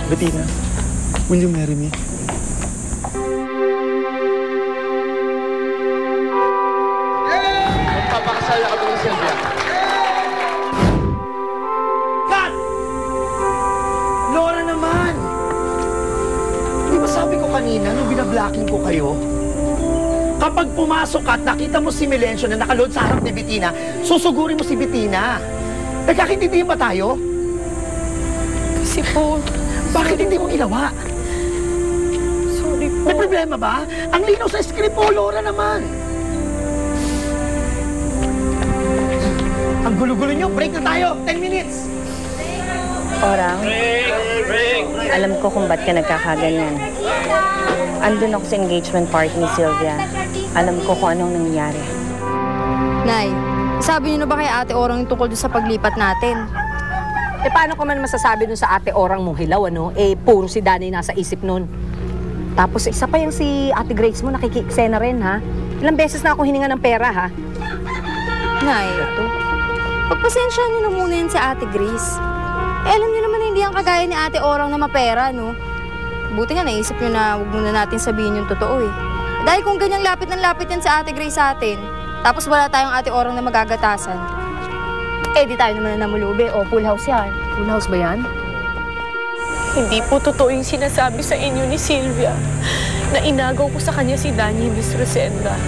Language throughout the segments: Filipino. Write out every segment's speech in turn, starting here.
Bettina, will you marry me? Magpapakasal na kami ni Sylvia. Kat! Laura naman! Di ba sabi ko kanina nung binablocking ko kayo? Kapag pumasok ka at nakita mo si Melencio na nakaload sa harap ni Bettina, susugurin mo si Bettina. Nagkakaintindihan ba tayo? Kasi po... Bakit hindi mo ginawa? Sorry po. May problema ba? Ang linaw sa script mo, Laura naman. Ang gulo-gulo nyo, break na tayo. 10 minutes. Orang, alam ko kung ba't ka nagkakaganyan. Andun ako sa engagement party ni Sylvia. Alam ko kung anong nangyari. Nay, sabi niyo na ba kay Ate Orang yung tungkol doon sa paglipat natin? Eh, paano ko man masasabi dun sa Ate Orang mong hilaw, ano? Eh, puro si Danny nasa isip nun. Tapos, isa pa yung si Ate Grace mo, nakiki-eksena rin, ha? Ilang beses na ako hininga ng pera, ha? Nay, pagpasensyahan niyo na muna yan si Ate Grace. Eh, alam niyo naman na hindi ang kagaya ni Ate Orang na mapera, no? Buti nga naisip niyo na huwag muna natin sabihin yung totoo, eh. Dahil kung ganyang lapit ng lapit yan si Ate Grace sa atin, tapos wala tayong Ate Orang na magagatasan, eh, di tayo naman na namulubi. O, full house yan. Full house ba yan? Hindi po totoo yung sinasabi sa inyo ni Sylvia na inagaw ko sa kanya si Danny, Miss Rosenda.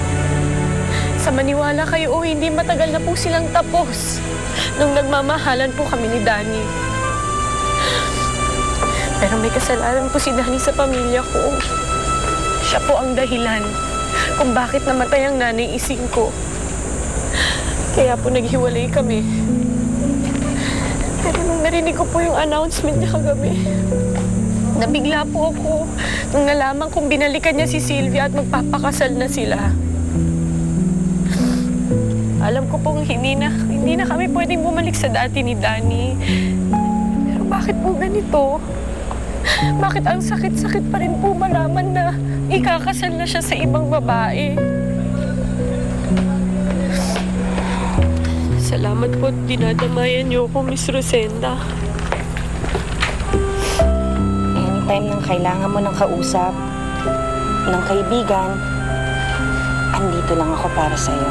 Sa maniwala kayo o hindi, matagal na po silang tapos nung nagmamahalan po kami ni Danny. Pero may kasalanan po si Danny sa pamilya ko. Siya po ang dahilan kung bakit namatay ang nanay ising ko. Kaya po naghiwalay kami. Pero nung narinig ko po yung announcement niya kagabi, nabigla po ako nung nalaman kong binalikan niya si Sylvia at magpapakasal na sila. Alam ko pong hindi na kami pwedeng bumalik sa dati ni Danny. Pero bakit po ganito? Bakit ang sakit-sakit pa rin po malaman na ikakasal na siya sa ibang babae? Salamat po at dinadamayan niyo ako, Miss Rosenda. Anytime nang kailangan mo ng kausap, ng kaibigan, andito lang ako para sa'yo.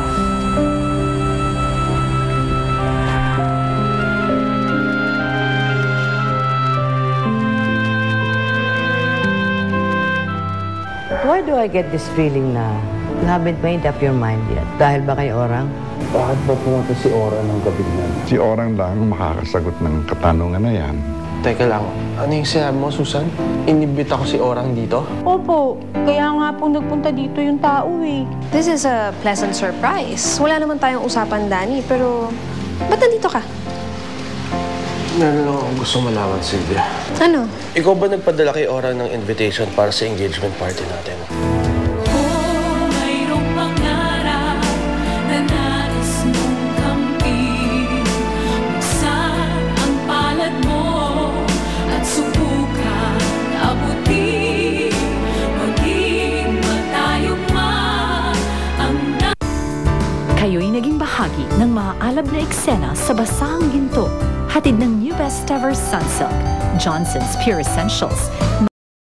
Why do I get this feeling na you haven't made up your mind yet? Dahil ba kay Orang? Bakit ba pumunta si Ora ng gabi na? Si Orang lang makakasagot ng katanungan na yan. Teka lang, ano yung sinabi mo, Susan? Inibita ko si Orang dito? Opo, kaya nga po nagpunta dito yung tao eh. This is a pleasant surprise. Wala naman tayong usapan, Danny, pero ba't nandito ka? Meron lang akong gusto malaman, Sylvia. Ano? Ikaw ba nagpadala kay Orang ng invitation para sa engagement party natin? Kayo'y naging bahagi ng maaalab na eksena sa Basahang Ginto, hatid ng New Best Ever Sunsilk, Johnson's Pure Essentials.